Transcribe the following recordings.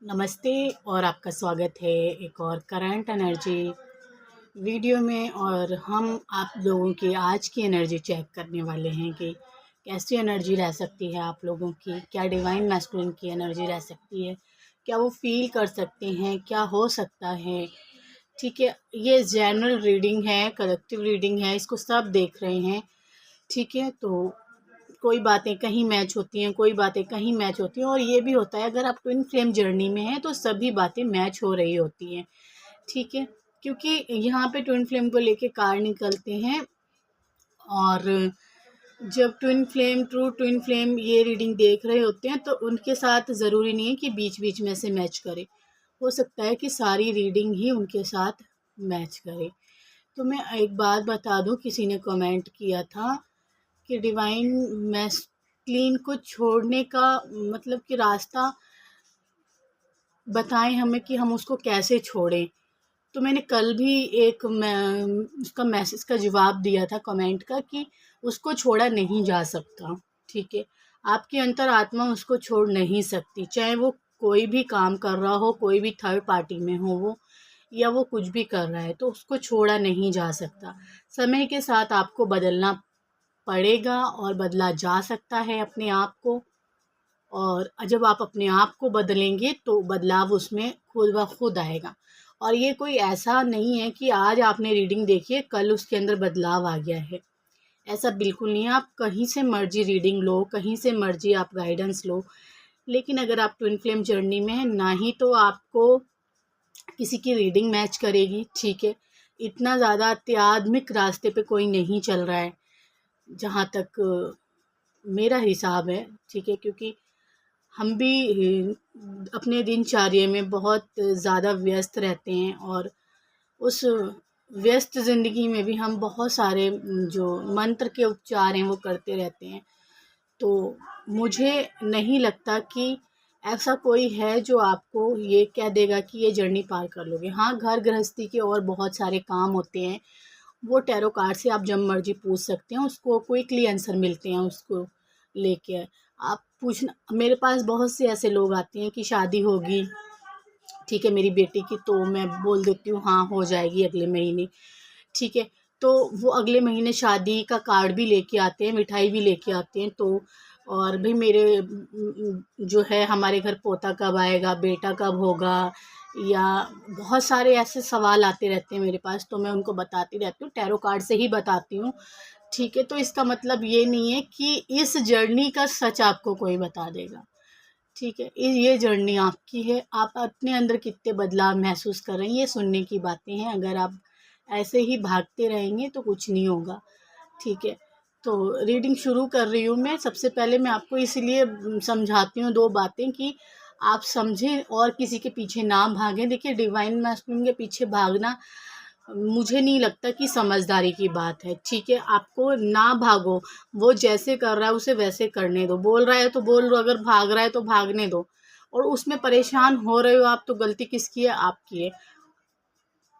नमस्ते और आपका स्वागत है एक और करंट एनर्जी वीडियो में। और हम आप लोगों की आज की एनर्जी चेक करने वाले हैं कि कैसी एनर्जी रह सकती है आप लोगों की। क्या डिवाइन मैस्कुलिन की एनर्जी रह सकती है, क्या वो फील कर सकते हैं, क्या हो सकता है। ठीक है, ये जनरल रीडिंग है, कलेक्टिव रीडिंग है, इसको सब देख रहे हैं। ठीक है, तो कोई बातें कहीं मैच होती हैं, कोई बातें कहीं मैच होती हैं। और ये भी होता है अगर आप ट्विन फ्लेम जर्नी में हैं तो सभी बातें मैच हो रही होती हैं। ठीक है, क्योंकि यहाँ पे ट्विन फ्लेम को लेके कार्ड निकलते हैं। और जब ट्रू ट्विन फ्लेम ये रीडिंग देख रहे होते हैं तो उनके साथ ज़रूरी नहीं है कि बीच बीच में से मैच करे। हो सकता है कि सारी रीडिंग ही उनके साथ मैच करे। तो मैं एक बात बता दूं, किसी ने कमेंट किया था कि डिवाइन मैस्कुलिन को छोड़ने का मतलब कि रास्ता बताएं हमें कि हम उसको कैसे छोड़ें। तो मैंने कल भी उसका मैसेज का जवाब दिया था कमेंट का कि उसको छोड़ा नहीं जा सकता। ठीक है, आपकी अंतर आत्मा उसको छोड़ नहीं सकती, चाहे वो कोई भी काम कर रहा हो, कोई भी थर्ड पार्टी में हो वो, या वो कुछ भी कर रहा है, तो उसको छोड़ा नहीं जा सकता। समय के साथ आपको बदलना पड़ेगा और बदला जा सकता है अपने आप को। और जब आप अपने आप को बदलेंगे तो बदलाव उसमें खुद ब खुद आएगा। और ये कोई ऐसा नहीं है कि आज आपने रीडिंग देखी है कल उसके अंदर बदलाव आ गया है, ऐसा बिल्कुल नहीं है। आप कहीं से मर्जी रीडिंग लो, कहीं से मर्जी आप गाइडेंस लो, लेकिन अगर आप ट्विन फ्लेम जर्नी में हैं ना ही तो आपको किसी की रीडिंग मैच करेगी। ठीक है, इतना ज़्यादा आध्यात्मिक रास्ते पे कोई नहीं चल रहा है जहाँ तक मेरा हिसाब है। ठीक है, क्योंकि हम भी अपने दिनचर्या में बहुत ज़्यादा व्यस्त रहते हैं और उस व्यस्त ज़िंदगी में भी हम बहुत सारे जो मंत्र के उपचार हैं वो करते रहते हैं। तो मुझे नहीं लगता कि ऐसा कोई है जो आपको ये कह देगा कि ये जर्नी पार कर लोगे। हाँ, घर गृहस्थी के और बहुत सारे काम होते हैं, वो टैरो कार्ड से आप जब मर्जी पूछ सकते हैं, उसको क्विकली आंसर मिलते हैं उसको लेके। आप पूछना, मेरे पास बहुत से ऐसे लोग आते हैं कि शादी होगी, ठीक है मेरी बेटी की, तो मैं बोल देती हूँ हाँ हो जाएगी अगले महीने। ठीक है, तो वो अगले महीने शादी का कार्ड भी लेके आते हैं, मिठाई भी लेके आते हैं। तो और भाई मेरे जो है हमारे घर पोता कब आएगा, बेटा कब होगा, या बहुत सारे ऐसे सवाल आते रहते हैं मेरे पास। तो मैं उनको बताती रहती हूँ, टैरो कार्ड से ही बताती हूँ। ठीक है, तो इसका मतलब ये नहीं है कि इस जर्नी का सच आपको कोई बता देगा। ठीक है, ये जर्नी आपकी है, आप अपने अंदर कितने बदलाव महसूस कर रहे हैं ये सुनने की बातें हैं। अगर आप ऐसे ही भागते रहेंगे तो कुछ नहीं होगा। ठीक है, तो रीडिंग शुरू कर रही हूँ मैं। सबसे पहले मैं आपको इसलिए समझाती हूँ दो बातें कि आप समझें और किसी के पीछे ना भागें। देखिए, डिवाइन मैस्कुलिन के पीछे भागना मुझे नहीं लगता कि समझदारी की बात है। ठीक है, आपको ना भागो, वो जैसे कर रहा है उसे वैसे करने दो, बोल रहा है तो बोल दो, अगर भाग रहा है तो भागने दो। और उसमें परेशान हो रहे हो आप तो गलती किसकी है? आपकी है।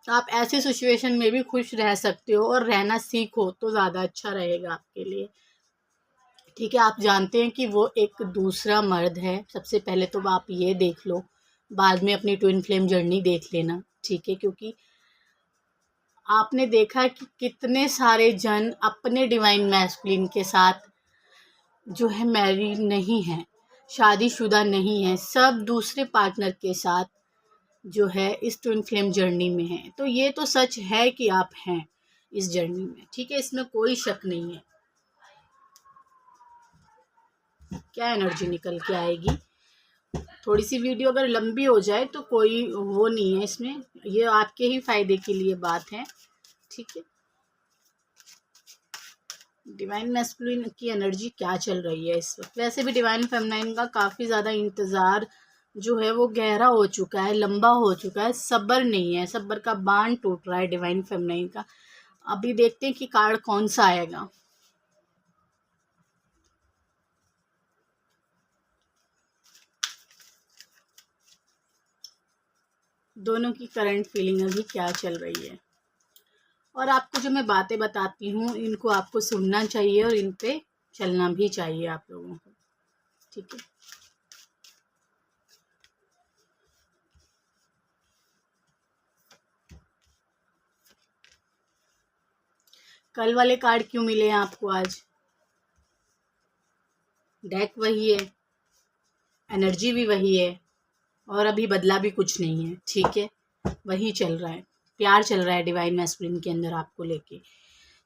आप ऐसी सिचुएशन में भी खुश रह सकते हो और रहना सीखो तो ज़्यादा अच्छा रहेगा आपके लिए। ठीक है, आप जानते हैं कि वो एक दूसरा मर्द है। सबसे पहले तो आप ये देख लो, बाद में अपनी ट्विन फ्लेम जर्नी देख लेना। ठीक है, क्योंकि आपने देखा कि कितने सारे जन अपने डिवाइन मैस्कुलिन के साथ जो है मैरिड नहीं है, शादीशुदा नहीं है, सब दूसरे पार्टनर के साथ जो है इस ट्विन फ्लेम जर्नी में है। तो ये तो सच है कि आप हैं इस जर्नी में। ठीक है, इसमें कोई शक नहीं है। क्या एनर्जी निकल के आएगी? थोड़ी सी वीडियो अगर लंबी हो जाए तो कोई वो नहीं है इसमें, ये आपके ही फायदे के लिए बात है। ठीक है, डिवाइन मैस्कुलिन की एनर्जी क्या चल रही है इस वक्त? वैसे भी डिवाइन फेमिनाइन का काफ़ी ज़्यादा इंतज़ार जो है वो गहरा हो चुका है, लंबा हो चुका है। सब्र नहीं है, सब्र का बांध टूट रहा है डिवाइन फेमिनाइन का। अभी देखते हैं कि कार्ड कौन सा आएगा। दोनों की करंट फीलिंग अभी क्या चल रही है, और आपको जो मैं बातें बताती हूँ इनको आपको सुनना चाहिए और इन पे चलना भी चाहिए आप लोगों को। ठीक है, कल वाले कार्ड क्यों मिले हैं आपको आज? डेक वही है, एनर्जी भी वही है, और अभी बदला भी कुछ नहीं है, ठीक है। वही चल रहा है, प्यार चल रहा है डिवाइन मैस्कुलिन के अंदर आपको लेके,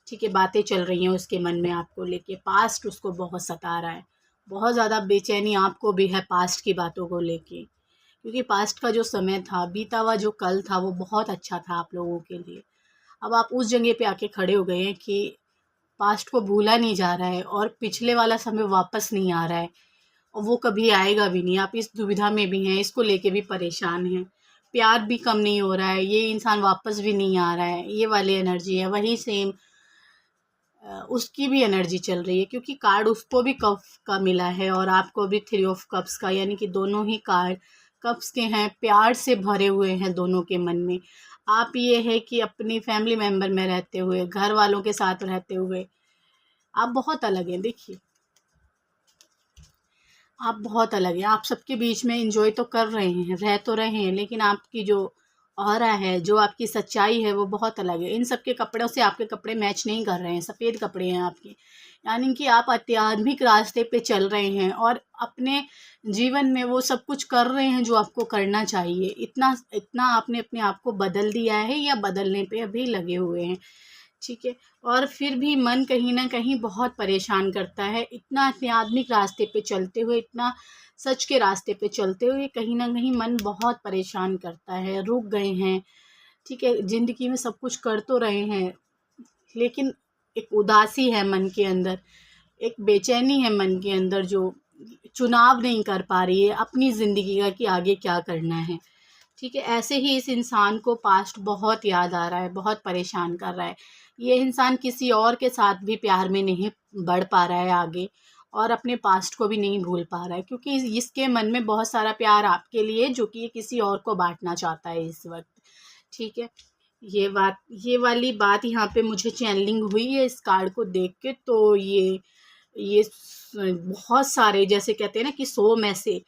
ठीक है। बातें चल रही हैं उसके मन में आपको लेके, पास्ट उसको बहुत सता रहा है, बहुत ज़्यादा बेचैनी आपको भी है पास्ट की बातों को लेके, क्योंकि पास्ट का जो समय था, बीता हुआ जो कल था, वो बहुत अच्छा था आप लोगों के लिए। अब आप उस जगह पे आके खड़े हो गए हैं कि पास्ट को भूला नहीं जा रहा है और पिछले वाला समय वापस नहीं आ रहा है, और वो कभी आएगा भी नहीं। आप इस दुविधा में भी हैं, इसको लेके भी परेशान हैं। प्यार भी कम नहीं हो रहा है, ये इंसान वापस भी नहीं आ रहा है, ये वाली एनर्जी है। वही सेम उसकी भी एनर्जी चल रही है, क्योंकि कार्ड उसको भी कप का मिला है और आपको भी थ्री ऑफ कप्स का, यानी कि दोनों ही कार्ड कप्स के हैं, प्यार से भरे हुए हैं दोनों के मन में। आप ये है कि अपनी फैमिली मेंबर में रहते हुए, घर वालों के साथ रहते हुए आप बहुत अलग हैं। देखिए, आप बहुत अलग हैं, आप सबके बीच में एंजॉय तो कर रहे हैं, रह तो रहे हैं, लेकिन आपकी जो ऑरा है, जो आपकी सच्चाई है, वो बहुत अलग है। इन सब के कपड़ों से आपके कपड़े मैच नहीं कर रहे हैं, सफ़ेद कपड़े हैं आपके, यानी कि आप आध्यात्मिक रास्ते पे चल रहे हैं और अपने जीवन में वो सब कुछ कर रहे हैं जो आपको करना चाहिए। इतना इतना आपने अपने आप को बदल दिया है या बदलने पे अभी लगे हुए हैं, ठीक है। और फिर भी मन कहीं न कहीं बहुत परेशान करता है, इतना आध्यात्मिक रास्ते पे चलते हुए, इतना सच के रास्ते पे चलते हुए कहीं न कहीं मन बहुत परेशान करता है, रुक गए हैं, ठीक है। ज़िंदगी में सब कुछ कर तो रहे हैं, लेकिन एक उदासी है मन के अंदर, एक बेचैनी है मन के अंदर, जो चुनाव नहीं कर पा रही है अपनी ज़िंदगी का कि आगे क्या करना है, ठीक है। ऐसे ही इस इंसान को पास्ट बहुत याद आ रहा है, बहुत परेशान कर रहा है। ये इंसान किसी और के साथ भी प्यार में नहीं बढ़ पा रहा है आगे, और अपने पास्ट को भी नहीं भूल पा रहा है, क्योंकि इसके मन में बहुत सारा प्यार आपके लिए, जो कि ये किसी और को बाँटना चाहता है इस वक़्त, ठीक है। ये वाली बात यहाँ पे मुझे चैनलिंग हुई है इस कार्ड को देख के, तो ये बहुत सारे, जैसे कहते हैं ना कि 100 में से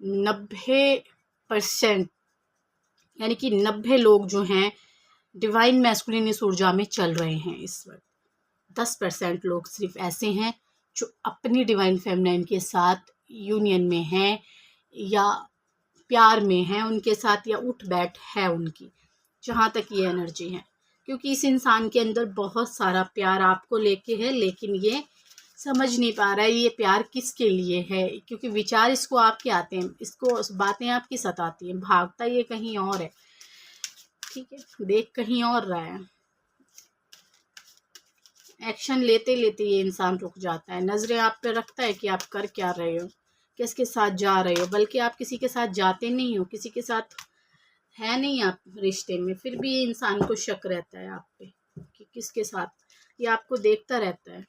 90%, यानी कि 90 लोग जो हैं डिवाइन मैस्कुलिन इस ऊर्जा में चल रहे हैं इस वक्त। 10% लोग सिर्फ ऐसे हैं जो अपनी डिवाइन फेमिनाइन के साथ यूनियन में हैं, या प्यार में हैं उनके साथ, या उठ बैठ है उनकी, जहाँ तक ये एनर्जी है। क्योंकि इस इंसान के अंदर बहुत सारा प्यार आपको लेके है, लेकिन ये समझ नहीं पा रहा है ये प्यार किसके लिए है, क्योंकि विचार इसको आपके आते हैं, इसको बातें आपकी सताती हैं, भागता ये कहीं और है, ठीक है, देख कहीं और रहा है। एक्शन लेते लेते ये इंसान रुक जाता है, नज़रें आप पे रखता है कि आप कर क्या रहे हो, किसके साथ जा रहे हो, बल्कि आप किसी के साथ जाते नहीं हो, किसी के साथ है नहीं आप रिश्ते में, फिर भी ये इंसान को शक रहता है आप पे कि किसके साथ। ये आपको देखता रहता है,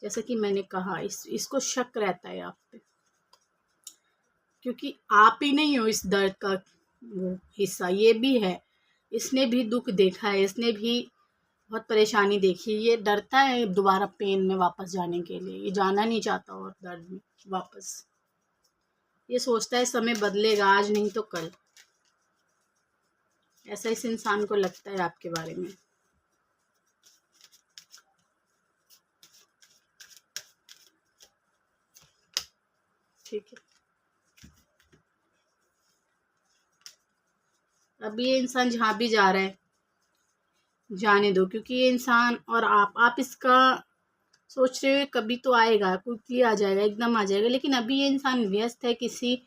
जैसा कि मैंने कहा, इसको शक रहता है आप पे, क्योंकि आप ही नहीं हो इस दर्द का वो हिस्सा, ये भी है। इसने भी दुख देखा है, इसने भी बहुत परेशानी देखी। ये डरता है दोबारा पेन में वापस जाने के लिए, ये जाना नहीं चाहता और दर्द में वापस। ये सोचता है समय बदलेगा, आज नहीं तो कल। ऐसा इस इंसान को लगता है आपके बारे में, ठीक है। अब ये इंसान जहाँ भी जा रहा है जाने दो, क्योंकि ये इंसान और आप इसका सोच रहे हो कभी तो आएगा, क्विकली आ जाएगा, एकदम आ जाएगा, लेकिन अभी ये इंसान व्यस्त है किसी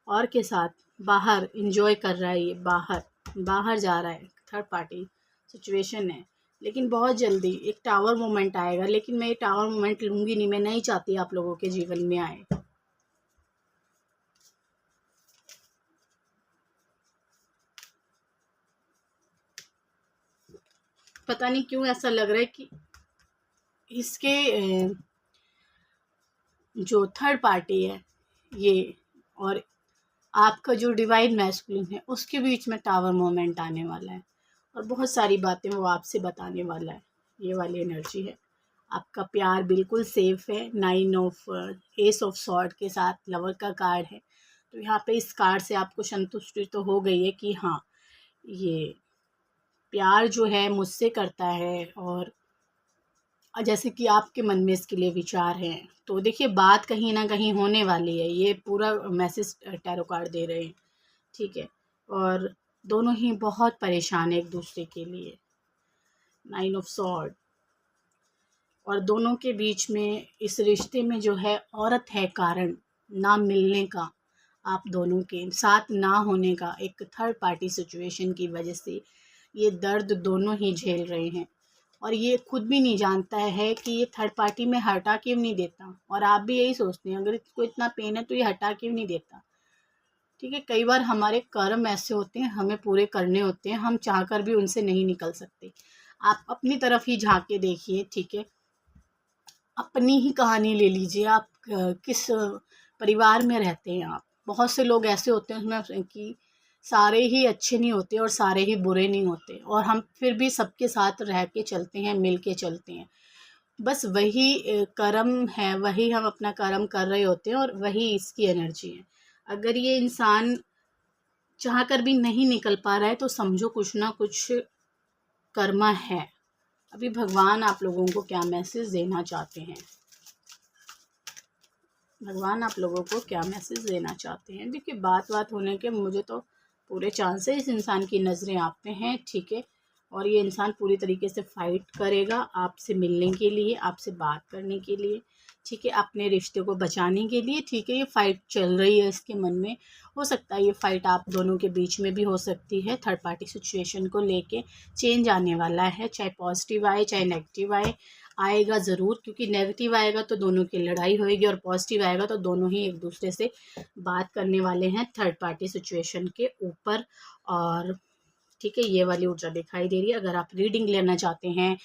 और के साथ, बाहर एंजॉय कर रहा है, ये बाहर बाहर जा रहा है, थर्ड पार्टी सिचुएशन है। लेकिन बहुत जल्दी एक टावर मोमेंट आएगा, लेकिन मैं ये टावर मोमेंट लूँगी नहीं, मैं नहीं चाहती आप लोगों के जीवन में आए। पता नहीं क्यों ऐसा लग रहा है कि इसके जो थर्ड पार्टी है ये, और आपका जो डिवाइन मैस्कुलिन है, उसके बीच में टावर मोमेंट आने वाला है, और बहुत सारी बातें वो आपसे बताने वाला है। ये वाली एनर्जी है, आपका प्यार बिल्कुल सेफ है। 9 ऑफ एस ऑफ सॉर्ड के साथ लवर का कार्ड है, तो यहाँ पे इस कार्ड से आपको संतुष्टि तो हो गई है कि हाँ, ये प्यार जो है मुझसे करता है, और जैसे कि आपके मन में इसके लिए विचार हैं, तो देखिए बात कहीं ना कहीं होने वाली है। ये पूरा मैसेज टैरो कार्ड दे रहे हैं, ठीक है। और दोनों ही बहुत परेशान है एक दूसरे के लिए। 9 ऑफ सॉर्ड, और दोनों के बीच में इस रिश्ते में जो है औरत है कारण ना मिलने का, आप दोनों के साथ ना होने का, एक थर्ड पार्टी सिचुएशन की वजह से ये दर्द दोनों ही झेल रहे हैं। और ये खुद भी नहीं जानता है कि ये थर्ड पार्टी में हटा क्यों नहीं देता, और आप भी यही सोचते हैं अगर इसको इतना पेन है तो ये हटा क्यों नहीं देता, ठीक है। कई बार हमारे कर्म ऐसे होते हैं, हमें पूरे करने होते हैं, हम चाहकर भी उनसे नहीं निकल सकते। आप अपनी तरफ ही झांक के देखिए, ठीक है। अपनी ही कहानी ले लीजिए, आप किस परिवार में रहते हैं। आप बहुत से लोग ऐसे होते हैं उसमें कि सारे ही अच्छे नहीं होते और सारे ही बुरे नहीं होते, और हम फिर भी सबके साथ रह के चलते हैं, मिल के चलते हैं। बस वही कर्म है, वही हम अपना कर्म कर रहे होते हैं, और वही इसकी एनर्जी है। अगर ये इंसान चाह कर भी नहीं निकल पा रहा है तो समझो कुछ ना कुछ कर्मा है। अभी भगवान आप लोगों को क्या मैसेज देना चाहते हैं, भगवान आप लोगों को क्या मैसेज देना चाहते हैं। देखिए बात होने के मुझे तो पूरे चांसेस इस इंसान की नज़रें आप पे हैं, ठीक है। और ये इंसान पूरी तरीके से फाइट करेगा आपसे मिलने के लिए, आपसे बात करने के लिए, ठीक है, अपने रिश्ते को बचाने के लिए, ठीक है। ये फ़ाइट चल रही है इसके मन में। हो सकता है ये फ़ाइट आप दोनों के बीच में भी हो सकती है, थर्ड पार्टी सिचुएशन को लेके। चेंज आने वाला है, चाहे पॉजिटिव आए चाहे नेगेटिव आए, आएगा ज़रूर, क्योंकि नेगेटिव आएगा तो दोनों की लड़ाई होएगी, और पॉजिटिव आएगा तो दोनों ही एक दूसरे से बात करने वाले हैं थर्ड पार्टी सिचुएशन के ऊपर। और ठीक है, ये वाली ऊर्जा दिखाई दे रही है। अगर आप रीडिंग लेना चाहते हैं,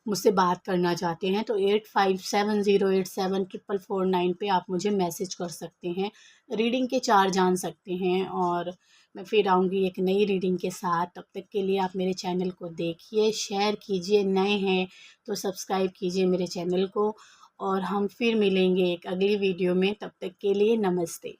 मुझसे बात करना चाहते हैं, तो 8570874449 पे आप मुझे मैसेज कर सकते हैं, रीडिंग के चार्ज जान सकते हैं। और मैं फिर आऊँगी एक नई रीडिंग के साथ। तब तक के लिए आप मेरे चैनल को देखिए, शेयर कीजिए, नए हैं तो सब्सक्राइब कीजिए मेरे चैनल को, और हम फिर मिलेंगे एक अगली वीडियो में। तब तक के लिए नमस्ते।